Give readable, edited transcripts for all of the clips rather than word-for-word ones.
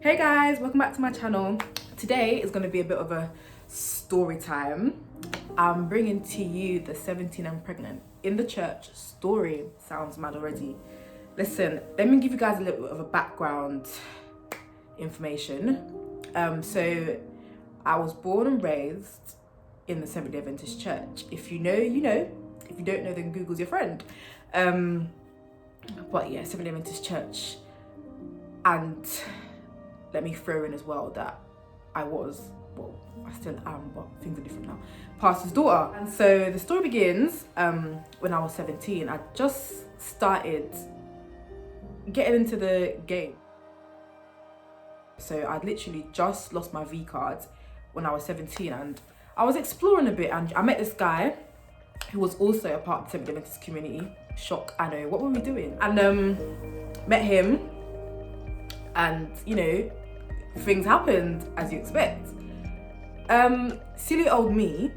Hey guys, welcome back to my channel. Today is going to be a bit of a story time. I'm bringing to you the 17 and pregnant in the church story. Sounds mad already. Listen, let me give you guys a little bit of a background information. So I was born and raised in the Seventh-day Adventist church. If you know, you know. If you don't know, then Google's your friend. But yeah, Seventh-day Adventist church. And let me throw in as well that I still am, but things are different now, pastor's daughter. And so the story begins when I was 17. I just started getting into the game. So I'd literally just lost my V card when I was 17, and I was exploring a bit, and I met this guy who was also a part of the Seventh-day Adventist community. Shock, I know, what were we doing? And met him, and you know, things happened as you expect. Silly old me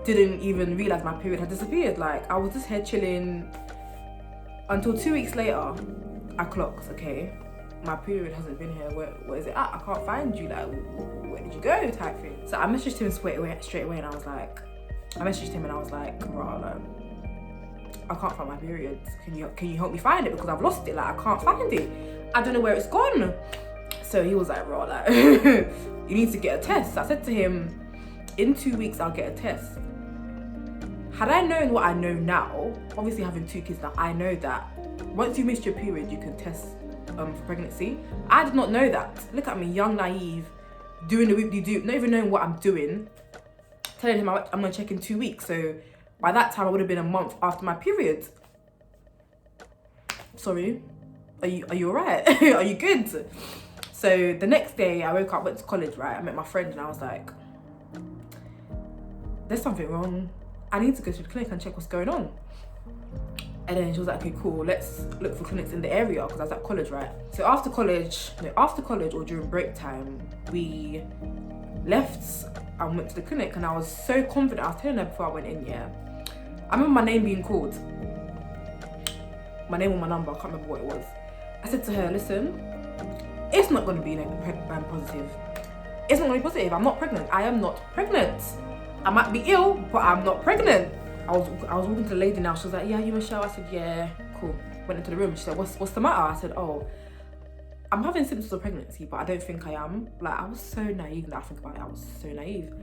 didn't even realise my period had disappeared. Like, I was just here chilling until 2 weeks later I clocked, okay, my period hasn't been here. Where is it at? I can't find you. Like, where did you go? Type thing. So I messaged him straight away, and I was like, "Rah, I can't find my period. Can you help me find it, because I've lost it. Like, I can't find it. I don't know where it's gone." So he was like, "Rah, like, you need to get a test." I said to him, "In 2 weeks I'll get a test." Had I known what I know now, obviously having 2 kids now, I know that once you miss your period, you can test for pregnancy. I did not know that. Look at me, young, naive, doing the whoop-de-doo, not even knowing what I'm doing, telling him I'm gonna check in 2 weeks. So by that time, I would have been a month after my period. Sorry, are you alright? Are you good? So the next day I woke up, went to college, right? I met my friend and I was like, "There's something wrong. I need to go to the clinic and check what's going on." And then she was like, "Okay, cool, let's look for clinics in the area," because I was at college, right? So after college or during break time, we left and went to the clinic, and I was so confident. I was telling her before I went in, yeah. I remember my name being called. My name or my number, I can't remember what it was. I said to her, "Listen, it's not going to be positive. It's not going to be positive. I'm not pregnant. I am not pregnant. I might be ill, but I'm not pregnant." I was walking to the lady now. She was like, "Yeah, you Michelle?" I said, "Yeah, cool." Went into the room. She said, What's the matter?" I said, "Oh, I'm having symptoms of pregnancy, but I don't think I am." Like, I was so naive now I think about it. I was so naive.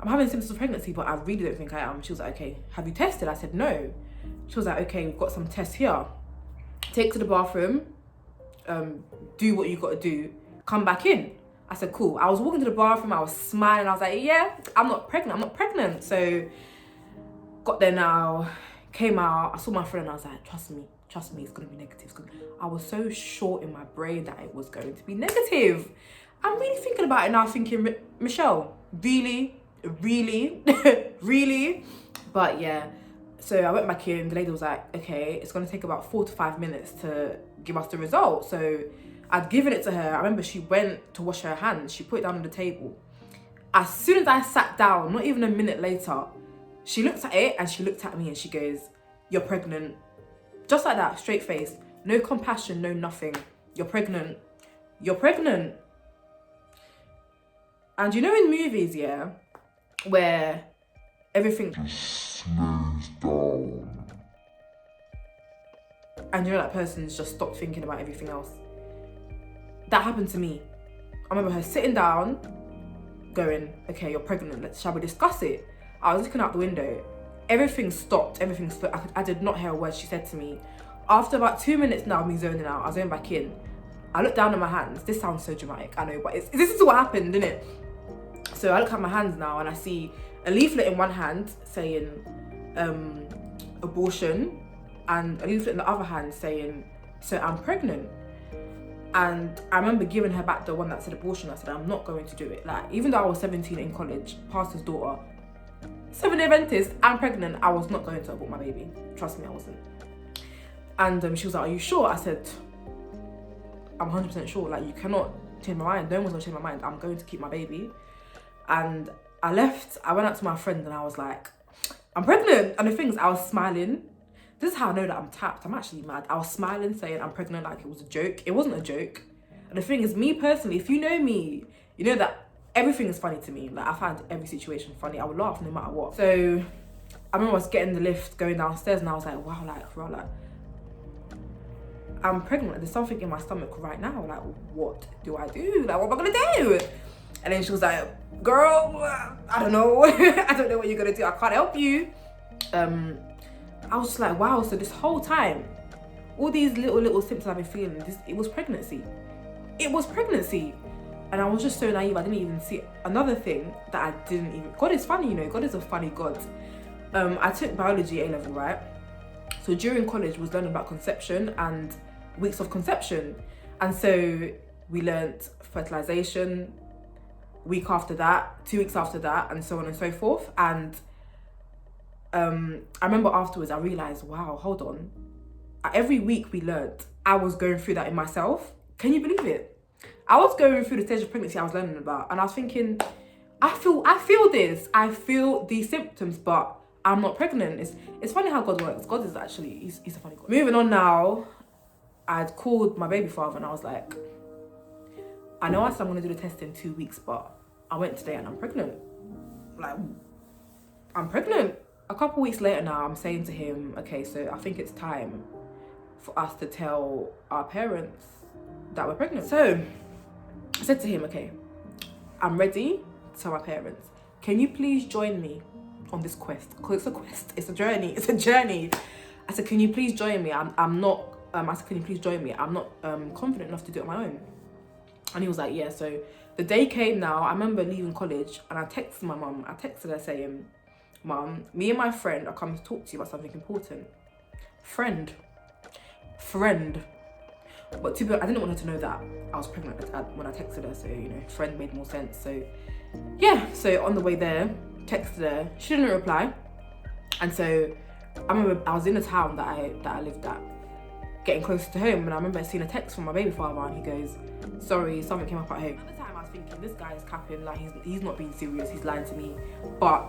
"I'm having symptoms of pregnancy, but I really don't think I am." She was like, "Okay, have you tested?" I said, "No." She was like, "Okay, we've got some tests here. Take to the bathroom, do what you got to do, come back in." I said, "Cool." I was walking to the bathroom, I was smiling, I was like, "Yeah, I'm not pregnant." So got there now, came out, I saw my friend and I was like, trust me, it's gonna be negative. I was so sure in my brain that it was going to be negative. I'm really thinking about it now, thinking, Michelle, really? Really? But yeah, so I went back in, the lady was like, "Okay, it's gonna take about 4 to 5 minutes to give us the result." So I'd given it to her. I remember she went to wash her hands, she put it down on the table. As soon as I sat down, not even a minute later, she looked at it and she looked at me and she goes, "You're pregnant." Just like that, straight face, no compassion, no nothing. You're pregnant. And you know, in movies, yeah, where everything slows down and you know that person's just stopped thinking about everything else. That happened to me. I remember her sitting down, going, "Okay, you're pregnant, shall we discuss it?" I was looking out the window. Everything stopped. I did not hear a word she said to me. After about 2 minutes now of me zoning out, I zoned back in. I looked down at my hands. This sounds so dramatic, I know, but this is what happened, isn't it? So I look at my hands now and I see a leaflet in one hand saying abortion, and a leaflet in the other hand saying, "So I'm pregnant." And I remember giving her back the one that said abortion. I said, "I'm not going to do it." Like, even though I was 17 in college, pastor's daughter, Seventh-day Adventist, I'm pregnant, I was not going to abort my baby. Trust me, I wasn't. And she was like, "Are you sure?" I said, "I'm 100% sure. Like, you cannot change my mind. No one's gonna change my mind. I'm going to keep my baby." And I left. I went out to my friend and I was like, "I'm pregnant." And the thing is, I was smiling. This is how I know that I'm tapped. I'm actually mad. I was smiling, saying I'm pregnant like it was a joke. It wasn't a joke. And the thing is, me personally, if you know me, you know that everything is funny to me. Like, I find every situation funny. I would laugh no matter what. So I remember I was getting the lift going downstairs, and I was like, wow, like I'm pregnant. There's something in my stomach right now. Like, what do I do? Like, what am I gonna do? And then she was like, girl, I don't know. I don't know what you're gonna do. I can't help you. I was just like, wow. So this whole time, all these little symptoms I've been feeling, it was pregnancy. It was pregnancy. And I was just so naive. I didn't even see another thing that I didn't even. God is funny, you know. God is a funny God. I took biology A-level, right? So during college, we was learning about conception and weeks of conception. And so we learnt fertilization, week after that, 2 weeks after that, and so on and so forth. And I remember afterwards, I realized, wow, hold on. Every week we learnt, I was going through that in myself. Can you believe it? I was going through the stage of pregnancy I was learning about, and I was thinking, I feel this. I feel these symptoms, but I'm not pregnant. It's funny how God works. God is actually, he's a funny God. Moving on now, I'd called my baby father and I was like, I know I said I'm gonna do the test in 2 weeks, but I went today and I'm pregnant. Like, I'm pregnant. A couple weeks later now, I'm saying to him, okay, so I think it's time for us to tell our parents that we're pregnant. So I said to him, okay, I'm ready to tell my parents. Can you please join me on this quest? Because it's a quest, it's a journey. I said, can you please join me? I'm not, I said, can you please join me? I'm not confident enough to do it on my own. And he was like, yeah. So the day came now, I remember leaving college and I texted my mum. I texted her saying, Mum, me and my friend are coming to talk to you about something important. Friend. But to be honest, I didn't want her to know that I was pregnant when I texted her, so, you know, friend made more sense. So, yeah, so on the way there, texted her, she didn't reply. And so, I remember I was in a town that I lived at, getting closer to home, and I remember seeing a text from my baby father, and he goes, sorry, something came up at home. At the time, I was thinking, this guy is capping, like, he's not being serious, he's lying to me, but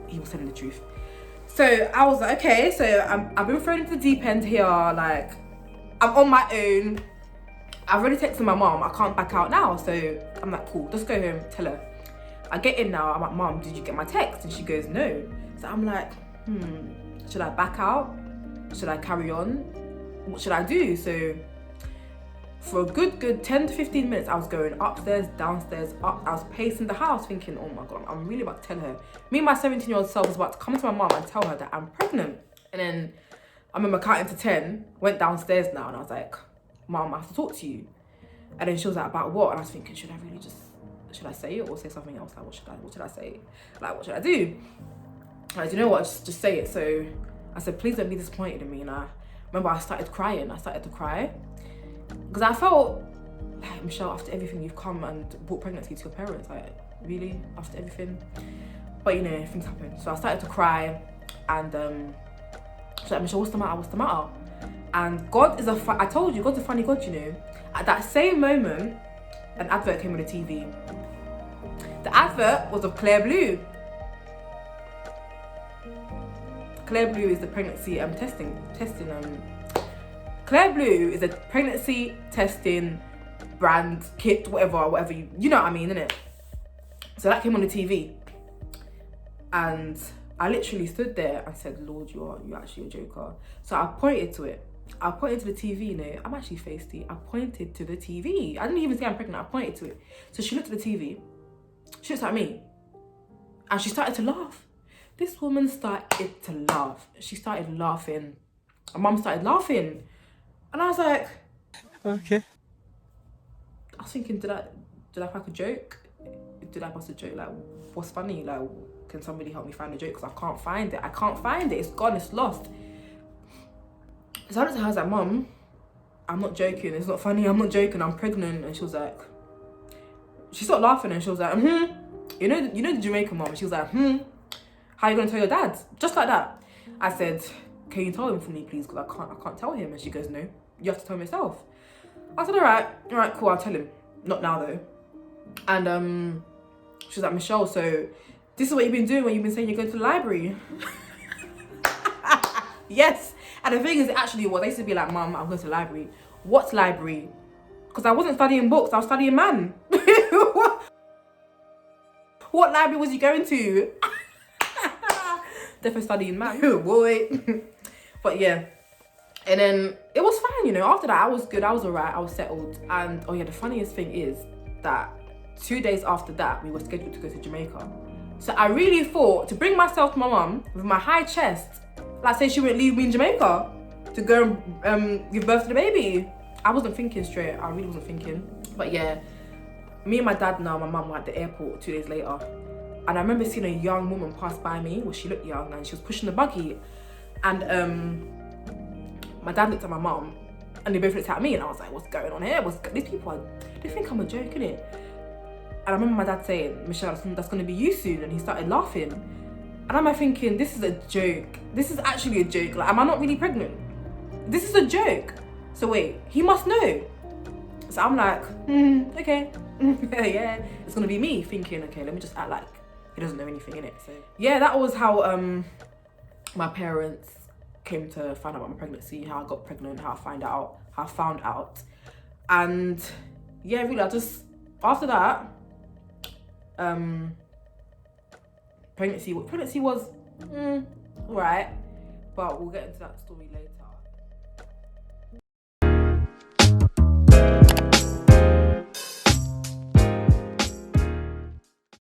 he was telling the truth. So, I was like, okay, so I've been thrown into the deep end here, like, I'm on my own. I've already texted my mom, I can't back out now. So I'm like, cool, just go home, tell her. I get in now, I'm like, Mom, did you get my text? And she goes, no. So I'm like, should I back out? Should I carry on? What should I do? So for a good 10 to 15 minutes, I was going upstairs, downstairs, up. I was pacing the house thinking, oh my God, I'm really about to tell her. Me and my 17-year-old self was about to come to my mom and tell her that I'm pregnant. And then I remember counting to 10, went downstairs now, and I was like, Mom, I have to talk to you. And then she was like, about what? And I was thinking, should I say it or say something else? Like, what should I say? Like, what should I do? Like, do you know what? Just say it. So I said, please don't be disappointed in me. And I remember I started crying. I started to cry because I felt like, Michelle, after everything you've come and brought pregnancy to your parents, like, really? After everything? But, you know, things happen. So I started to cry, and she's like, Michelle, what's the matter? What's the matter? And God is I told you, God's a funny God, you know. At that same moment, an advert came on the TV. The advert was of Clear Blue. Clear Blue is the pregnancy testing. Clear Blue is a pregnancy testing brand, kit, whatever you know what I mean, innit? So that came on the TV. And I literally stood there and said, Lord, you're actually a joker. So I pointed to it. I pointed to the TV, you know. I'm actually feisty. I pointed to the TV. I didn't even say I'm pregnant. I pointed to it. So she looked at the TV. She looked at me. And she started to laugh. This woman started to laugh. She started laughing. My mum started laughing. And I was like, okay. I was thinking, did I crack a joke? Did I bust a joke? Like, what's funny? Like, can somebody help me find a joke? Because I can't find it. I can't find it. It's gone. It's lost. So I looked at her, I was like, Mum, I'm not joking. It's not funny. I'm not joking. I'm pregnant. And she was like, she started laughing and she was like, You know the Jamaican mum? She was like, how are you going to tell your dad? Just like that. I said, can you tell him for me, please? Because I can't tell him. And she goes, no, you have to tell him yourself. I said, all right, cool. I'll tell him. Not now though. And she was like, Michelle, so this is what you've been doing when you've been saying you're going to the library. Yes. And the thing is, it actually was. I used to be like, Mum, I'm going to the library. What library? Because I wasn't studying books, I was studying man. What library was you going to? Definitely studying man. Boy. But yeah. And then it was fine, you know. After that, I was good. I was alright. I was settled. And oh yeah, the funniest thing is that 2 days after that, we were scheduled to go to Jamaica. So I really thought to bring myself to my mum with my high chest, like say she wouldn't leave me in Jamaica to go and give birth to the baby. I wasn't thinking straight. I really wasn't thinking. But yeah, me and my dad now, my mum were at the airport 2 days later. And I remember seeing a young woman pass by me. Well, she looked young and she was pushing the buggy. And my dad looked at my mum and they both looked at me and I was like, what's going on here? These people, they think I'm a joke, innit? And I remember my dad saying, Michelle, that's gonna be you soon. And he started laughing. And I'm like thinking, this is a joke. This is actually a joke. Like, am I not really pregnant? This is a joke. So wait, he must know. So I'm like, okay. Yeah, it's gonna be me thinking, okay, let me just act like he doesn't know anything, innit? So yeah, that was how my parents came to find out about my pregnancy, how I got pregnant, how I found out. And yeah, really, after that, pregnancy was alright, but we'll get into that story later.